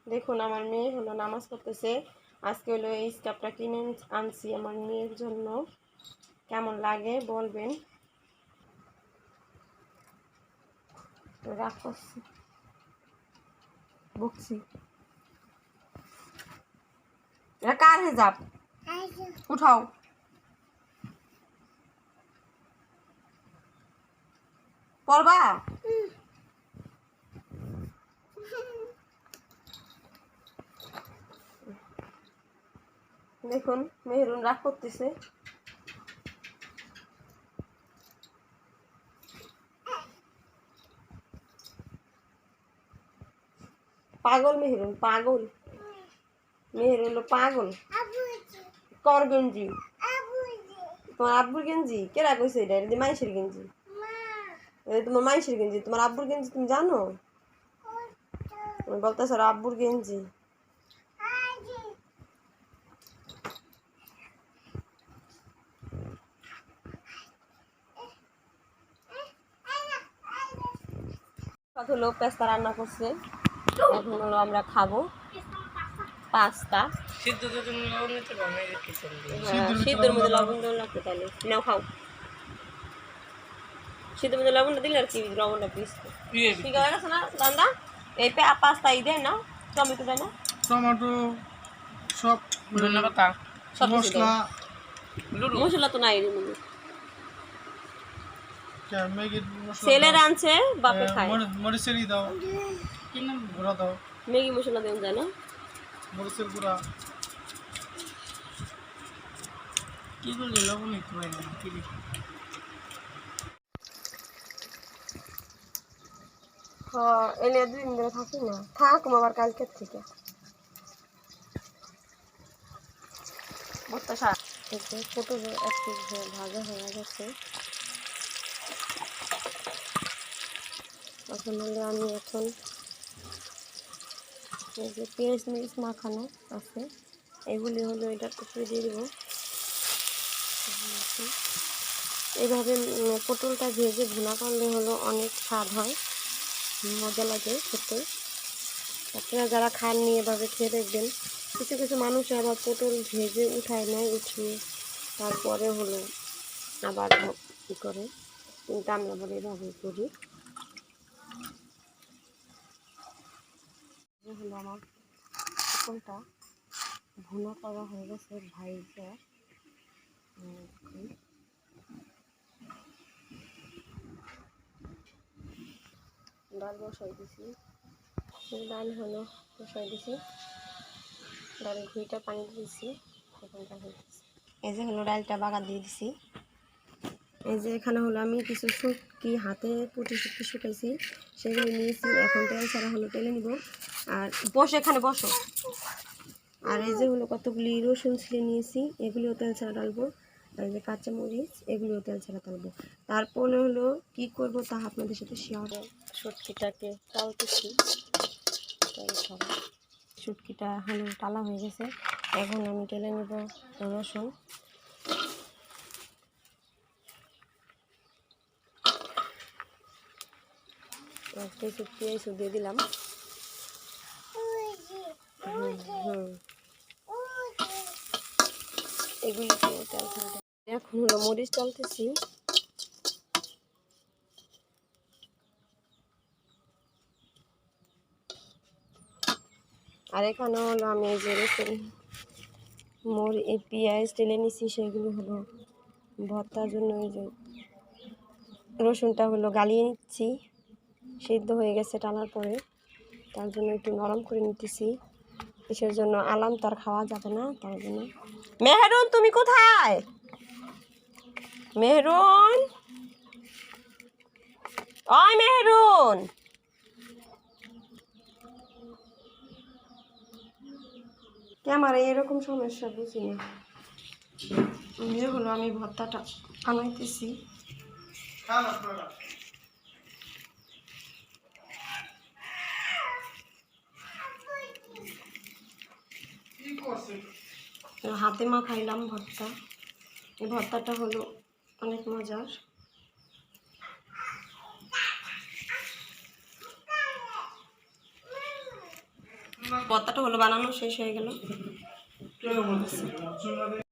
দেখুন আমার মেয়ে হলো নামাজ পড়তেছে। আজকে হলো এই স্কার্ফটা কিনে আনছি আমার মেয়ের জন্য। কেমন লাগে বলবেন। রাগ করছি, বকছি। এটা কার হিজাব? উঠাও। পড়বা? দেখুন মেহরুন রাগ করতেছে। পাগল মেহরুন, পাগল। মেহরুন হলো পাগল। কর গেঞ্জি? তোমার আব্বুর গেঞ্জি? কেরা কইছে এটা? এটা মাইশের গেঞ্জি। তোমার মাইশের গেঞ্জি, তোমার আব্বুর গেঞ্জি তুমি জানো? বলতেছ আব্বুর গেঞ্জি। হলো পেস্তা রান্না করছে, এখন হলো আমরা খাবো পাস্তা। সিদ্ধের মধ্যে লবণ দেওয়া লাগবে, তাহলে নাও খাও। সিদ্ধের মধ্যে লবণটা দিলে আর কি লবণটা পিসতে ঠিক হয়ে গেছে না দান্দা? এই পাস্তা দেয় না, টমেটো দেয় না, টমেটো সব মশলা মশলা তো নাই এর মধ্যে। ছেলের আনছে বাপে খায়। মরিচের দাও, গুঁড়া দাও, ম্যাগি মশলা দেওয়া যায় না, মরিচের গুঁড়া কি করলে লবণ একটু এনে 2 দিন ধরে থাকি না, থাকুম আবার কালকের থেকে। ভর্তা শাক পটল একটু ভাজা হয়ে গেছে। এখন হলে আমি এখন এই যে পেঁয়াজ মরিচ মাখানো আছে এগুলি হলো এটার উপরে দিয়ে দেবো। এইভাবে পটলটা ভেজে ভুনা করলে হলো অনেক স্বাদ হয়, মজা লাগে খেতে। আপনারা যারা খাননি এভাবে খেয়ে দেখবেন। কিছু কিছু মানুষ আবার পটল ভেজে উঠায় নেয়, উঠিয়ে তারপরে হলো আবার কী করে, কিন্তু আমরা আবার এভাবে করি। হলো আমার পটলটা ভুনা করা হয়ে গেছে ভাইজা। ডাল বসাই দিছি, ডাল হলো বসাই দিছি, ডালের ঘুইটা পানি দিয়েছি, এখন ডাল হইতেছে। এই যে হলো ডালটা বাগার দিয়ে দিছি। এই যে এখানে হলো আমি কিছু শুটকি হাতে পুঁটি শুটকি শুকাইছি, সেগুলো নিয়েছি। এখন তেল ছাড়া হলো তেলে নিব। আর বসো, এখানে বসো। আর এই যে হলো কতগুলি রসুন ছিলে নিয়েছি, এগুলিও তেল ছাড়া ডালবো। আর এই যে কাঁচামরিচ, এগুলিও তেল ছাড়া ডালবো। তারপরে হলো কি করব তা আপনাদের সাথে শেয়ার। শুটকিটাকে টালতেছি, শুটকিটা হলো টালা হয়ে গেছে। এখন আমি টেলে নেব রসুন। কিছু পেঁয়াজ দিয়ে দিলাম। এগুলি এখন হলো মরিচ টালতেছি। আর এখানে হলো আমি এই যে এই পেঁয়াজ টেলে নিছি, সেগুলো হলো ভর্তার জন্য এই যে রসুনটা হলো গালিয়ে নিচ্ছি। সিদ্ধ হয়ে গেছে টানার পরে, তার জন্য একটু নরম করে নিতেছি। কিসের জন্য? আলাম তার খাওয়া যাবে না, তার জন্য। মেহরুন তুমি কোথায়? মেহরুন, ওই মেহরুন, আমার এরকম সমস্যা বুঝি না। যে হলো আমি ভর্তাটা আনাইতেছি। হাতে মাখাইলাম ভর্তা। এই ভর্তাটা হলো অনেক মজার। ভর্তাটা হলো বানানো শেষ হয়ে গেল।